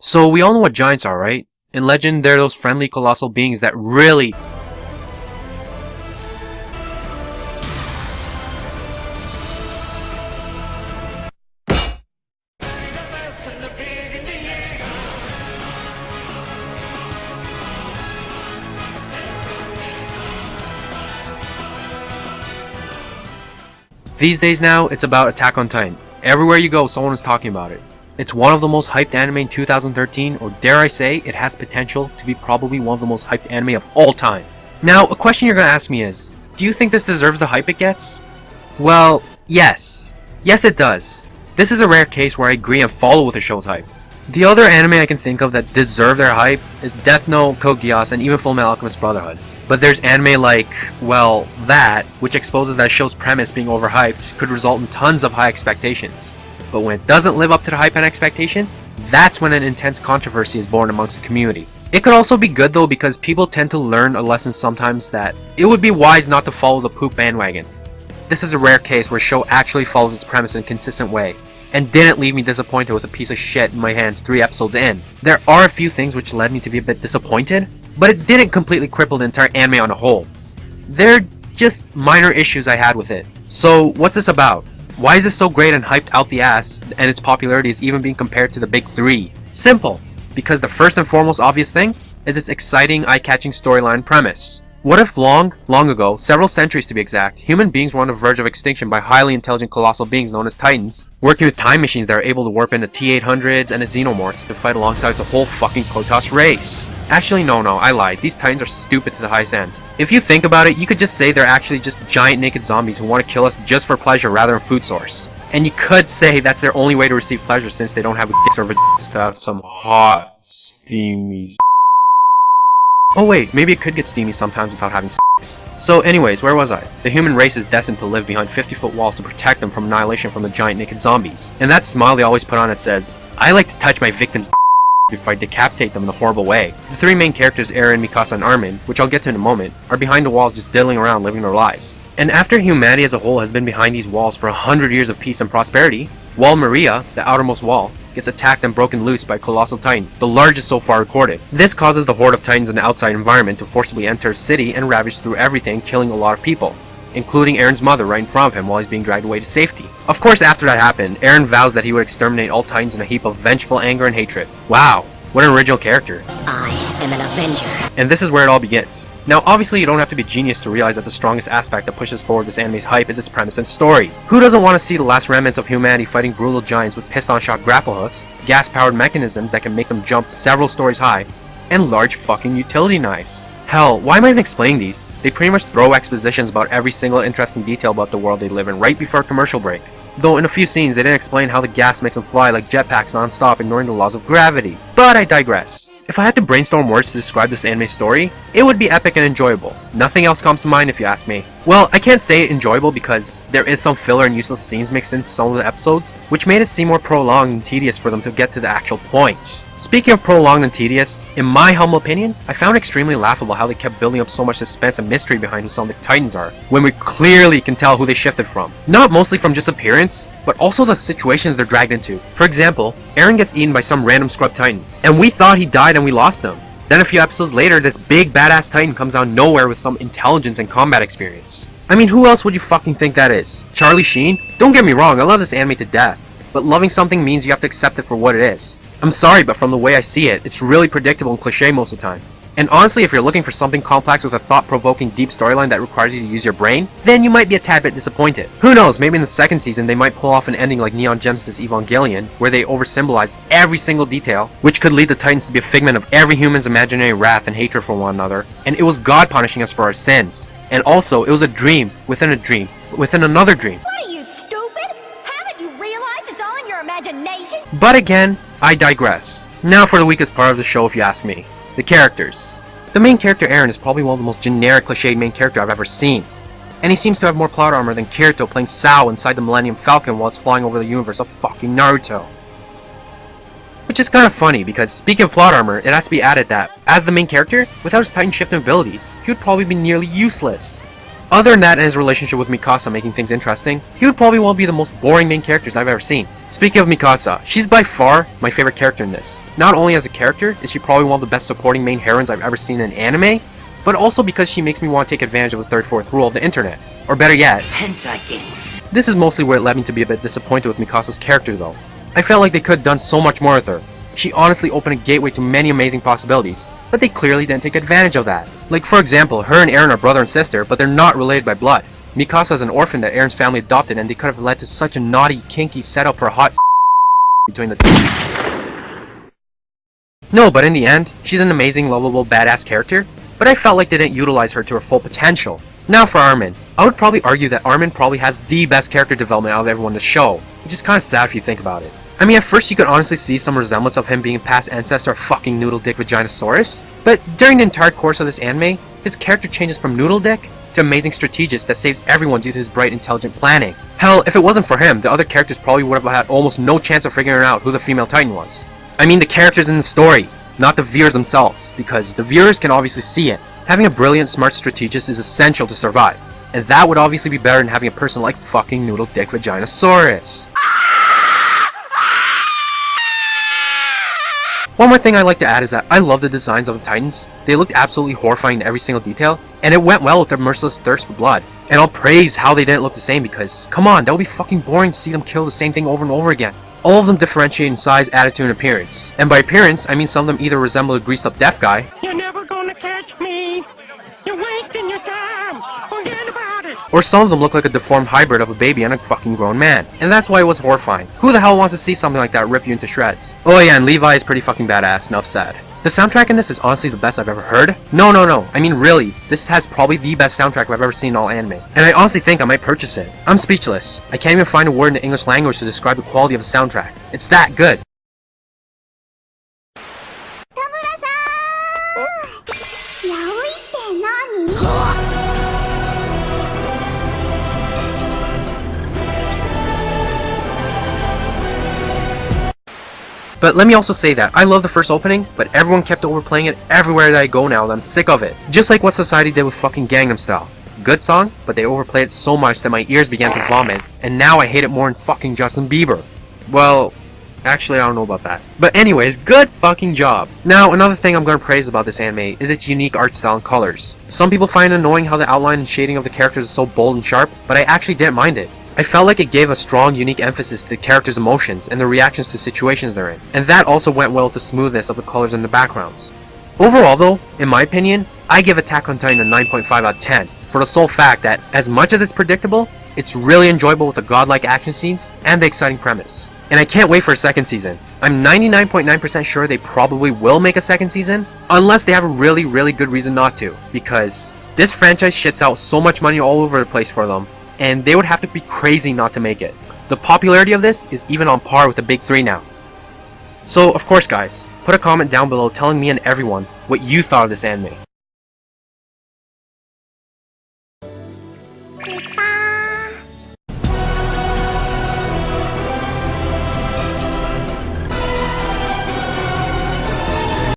So we all know what giants are, right? In legend, they're those friendly colossal beings that really These days now, it's about Attack on Titan. Everywhere you go, someone is talking about it. It's one of the most hyped anime in 2013, or dare I say, it has potential to be probably one of the most hyped anime of all time. Now, a question you're gonna ask me is, do you think this deserves the hype it gets? Well, yes. Yes it does. This is a rare case where I agree and follow with the show's hype. The other anime I can think of that deserve their hype is Death Note, Code Geass, and even Fullmetal Alchemist Brotherhood. But there's anime like, well, that, which exposes that show's premise being overhyped, could result in tons of high expectations. But when it doesn't live up to the hype and expectations, that's when an intense controversy is born amongst the community. It could also be good though because people tend to learn a lesson sometimes that it would be wise not to follow the poop bandwagon. This is a rare case where a show actually follows its premise in a consistent way, and didn't leave me disappointed with a piece of shit in my hands 3 episodes in. There are a few things which led me to be a bit disappointed, but it didn't completely cripple the entire anime on a whole. They're just minor issues I had with it. So what's this about? Why is this so great and hyped out the ass, and its popularity is even being compared to the big 3? Simple! Because the first and foremost obvious thing is its exciting, eye-catching storyline premise. What if long ago, several centuries to be exact, human beings were on the verge of extinction by highly intelligent colossal beings known as Titans, working with time machines that are able to warp into T-800s and its xenomorphs to fight alongside the whole fucking Kotos race. Actually no, I lied. These Titans are stupid to the highest end. If you think about it, you could just say they're actually just giant naked zombies who want to kill us just for pleasure rather than food source. And you could say that's their only way to receive pleasure since they don't have dicks or vaginas to have some hot, steamy. Oh wait, maybe it could get steamy sometimes without having sex. So anyways, where was I? The human race is destined to live behind 50-foot walls to protect them from annihilation from the giant naked zombies. And that smile they always put on it says, I like to touch my victims' before I decapitate them in a horrible way. The 3 main characters, Eren, Mikasa, and Armin, which I'll get to in a moment, are behind the walls just diddling around living their lives. And after humanity as a whole has been behind these walls for 100 years of peace and prosperity, Wall Maria, the outermost wall, gets attacked and broken loose by a colossal titan, the largest so far recorded. This causes the horde of titans in the outside environment to forcibly enter a city and ravage through everything, killing a lot of people, including Eren's mother right in front of him while he's being dragged away to safety. Of course, after that happened, Eren vows that he would exterminate all titans in a heap of vengeful anger and hatred. Wow, what an original character. I am an Avenger. And this is where it all begins. Now obviously you don't have to be a genius to realize that the strongest aspect that pushes forward this anime's hype is its premise and story. Who doesn't want to see the last remnants of humanity fighting brutal giants with piston-shot grapple hooks, gas-powered mechanisms that can make them jump several stories high, and large fucking utility knives? Hell, why am I even explaining these? They pretty much throw expositions about every single interesting detail about the world they live in right before a commercial break. Though in a few scenes they didn't explain how the gas makes them fly like jetpacks non-stop, ignoring the laws of gravity. But I digress. If I had to brainstorm words to describe this anime story, it would be epic and enjoyable. Nothing else comes to mind if you ask me. Well, I can't say enjoyable because there is some filler and useless scenes mixed into some of the episodes, which made it seem more prolonged and tedious for them to get to the actual point. Speaking of prolonged and tedious, in my humble opinion, I found it extremely laughable how they kept building up so much suspense and mystery behind who some of the Titans are, when we clearly can tell who they shifted from. Not mostly from just appearance, but also the situations they're dragged into. For example, Eren gets eaten by some random scrub Titan, and we thought he died and we lost him. Then a few episodes later, this big badass Titan comes out of nowhere with some intelligence and combat experience. I mean, who else would you fucking think that is? Charlie Sheen? Don't get me wrong, I love this anime to death, but loving something means you have to accept it for what it is. I'm sorry, but from the way I see it, it's really predictable and cliche most of the time. And honestly, if you're looking for something complex with a thought-provoking deep storyline that requires you to use your brain, then you might be a tad bit disappointed. Who knows, maybe in the second season they might pull off an ending like Neon Genesis Evangelion, where they oversymbolize every single detail, which could lead the Titans to be a figment of every human's imaginary wrath and hatred for one another, and it was God punishing us for our sins. And also, it was a dream within another dream. What are you, stupid? Haven't you realized it's all in your imagination? But again, I digress. Now for the weakest part of the show if you ask me. The characters. The main character Eren is probably one of the most generic cliched main character I've ever seen. And he seems to have more plot armor than Kirito playing Sao inside the Millennium Falcon while it's flying over the universe of fucking Naruto. Which is kind of funny because speaking of plot armor, it has to be added that, as the main character, without his Titan shifting abilities, he would probably be nearly useless. Other than that and his relationship with Mikasa making things interesting, he would probably well be the most boring main characters I've ever seen. Speaking of Mikasa, she's by far my favorite character in this. Not only as a character is she probably one of the best supporting main heroines I've ever seen in anime, but also because she makes me want to take advantage of the third fourth rule of the internet. Or better yet, hentai games. This is mostly where it led me to be a bit disappointed with Mikasa's character though. I felt like they could have done so much more with her. She honestly opened a gateway to many amazing possibilities, but they clearly didn't take advantage of that. Like for example, her and Eren are brother and sister, but they're not related by blood. Mikasa is an orphan that Eren's family adopted, and they could have led to such a naughty, kinky setup for a hot between the two. No, but in the end, she's an amazing, lovable, badass character, but I felt like they didn't utilize her to her full potential. Now for Armin. I would probably argue that Armin probably has the best character development out of everyone in the show, which is kinda sad if you think about it. I mean, at first you could honestly see some resemblance of him being a past ancestor of fucking Noodle Dick Vaginosaurus, but during the entire course of this anime, his character changes from Noodle Dick to amazing strategist that saves everyone due to his bright, intelligent planning. Hell, if it wasn't for him, the other characters probably would have had almost no chance of figuring out who the female Titan was. I mean the characters in the story, not the viewers themselves, because the viewers can obviously see it. Having a brilliant, smart strategist is essential to survive, and that would obviously be better than having a person like fucking Noodle Dick Vaginosaurus. One more thing I'd like to add is that I love the designs of the Titans. They looked absolutely horrifying in every single detail, and it went well with their merciless thirst for blood. And I'll praise how they didn't look the same because, come on, that would be fucking boring to see them kill the same thing over and over again. All of them differentiate in size, attitude, and appearance. And by appearance, I mean some of them either resemble a greased up deaf guy, You're never gonna catch me. You're wasting your time. Forget about it. or some of them look like a deformed hybrid of a baby and a fucking grown man. And that's why it was horrifying. Who the hell wants to see something like that rip you into shreds? Oh yeah, and Levi is pretty fucking badass, enough said. The soundtrack in this is honestly the best I've ever heard. No, I mean really, this has probably the best soundtrack I've ever seen in all anime. And I honestly think I might purchase it. I'm speechless. I can't even find a word in the English language to describe the quality of the soundtrack. It's that good. But let me also say that I love the first opening, but everyone kept overplaying it everywhere that I go now and I'm sick of it. Just like what Society did with fucking Gangnam Style. Good song, but they overplayed it so much that my ears began to vomit, and now I hate it more than fucking Justin Bieber. Well, actually I don't know about that. But anyways, good fucking job. Now, another thing I'm gonna praise about this anime is its unique art style and colors. Some people find it annoying how the outline and shading of the characters is so bold and sharp, but I actually didn't mind it. I felt like it gave a strong, unique emphasis to the characters' emotions and their reactions to situations they're in, and that also went well with the smoothness of the colors and the backgrounds. Overall though, in my opinion, I give Attack on Titan a 9.5 out of 10, for the sole fact that, as much as it's predictable, it's really enjoyable with the godlike action scenes and the exciting premise. And I can't wait for a second season. I'm 99.9% sure they probably will make a second season, unless they have a really good reason not to, because this franchise shits out so much money all over the place for them, and they would have to be crazy not to make it. The popularity of this is even on par with the big three now. So, of course guys, put a comment down below telling me and everyone what you thought of this anime. Goodbye.